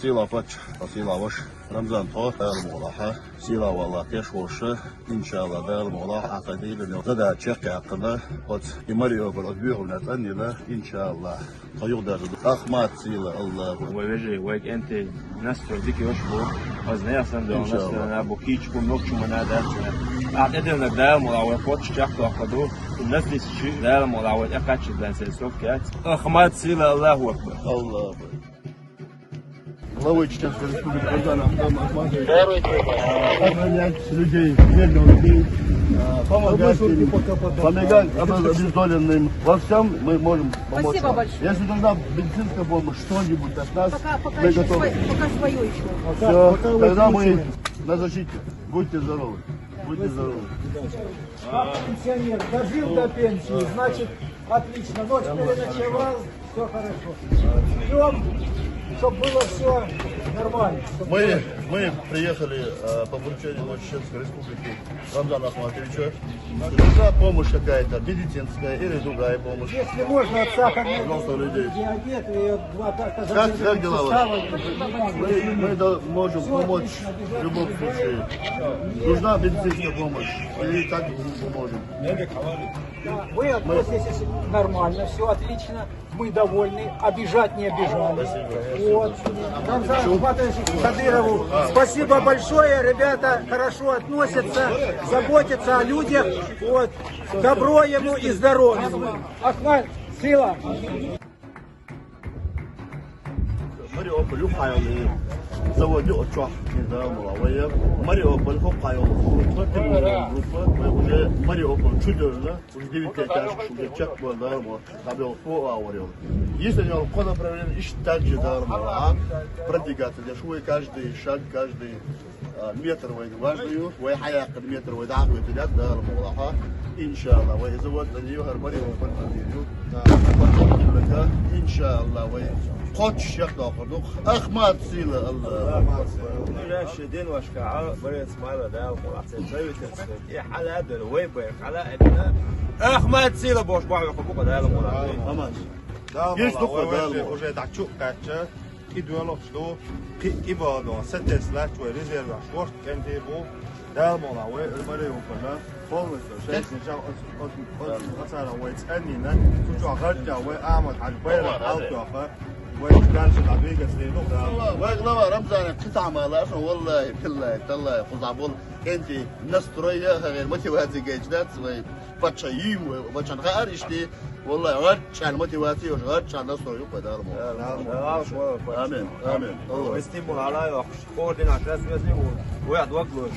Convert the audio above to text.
سيلا فتش سيلا وش رمضان طه دار ملاحة سيلا والله تشوش إن شاء الله دار ملاحة عقدي لأنه زاد تشك عقدنا قد يمريو بالأسبوع ونتأني له إن شاء الله طيور دار أخمات سيلا الله ويجي ويك أنت ناس ترديك يشبه أزنيا سند وناس نبو كيش كم نوكش من هذا أعتقد إن دار ملاحة فتش تشك عقدو الناس تشي دار ملاحة أكتش بنسلسوك كات أخمات سيلا الله أكبر الله أكبر Главой Чеченской Республики Казань Ахтам Ахматович охранять людей, мирных людей, помогать обездоленным. Во всем мы можем помочь. Спасибо большое. Если нужна медицинская помощь, что-нибудь от нас, Пока мы еще готовы. пока свое еще. Все, тогда мы на защите. Будьте здоровы. Будьте здоровы. Пенсионер дожил до пенсии, значит, отлично. Ночь переночевал, все хорошо. Ждем, чтобы было все нормально. Мы приехали по поручению Чеченской Республики Рамзана Ахматовича. Нужна помощь какая-то, медицинская или другая помощь. Если можно, от сахарной людей. диабет и два Как дела ваши? Мы можем помочь в любом случае. Нужна медицинская помощь. И так поможем. Вы относитесь нормально, все отлично. Мы довольны, обижать не обижали. Вот. Рамзан Ахматович Кадырову спасибо большое, ребята хорошо относятся, заботятся о людях. Вот. Добро ему и здоровья ему. Ахмат, сила. Мариуполь ухайли заводе отчах да мулавая Мариуполь ухайли уже Мариуполь чудо уже 9 этаж уже чек был да вот табел по аурел если не по направлению ищ также да продвигаться для швы каждый шаг каждый метр важную وهي حياة метр ودعوة تجاه دار ملاحة إن شاء الله وإذا ودنا نيوهر مريوполь إن شاء الله قدش يخدع خلوق أخمات سيلة الله لاش دين واشكعاء بريت سمالة دا وملاحظين زي تنسل إيه حالة دا الويبر حالة إدنا أخمات سيلة بوش بعض حقوق دا الملاحظين أمان Есть уже так чук кача, идуэлов что, ибо сетес лачу резерва шорт кентебо, далмона уэ Мариуполя полностью шесть ничего от отсара уэ ценина, кучу агартя уэ амат альбайра алтуаха. والله رمضان قطع مالاش والله تلا خزعبول انت نستريا غير متوازي جيجدات باتشايم وباتشان غير اشتي والله غرش على متوازي وغرش على نصر يبقى دار امين امين استيمول على خور دين عشان ويعد وقلوش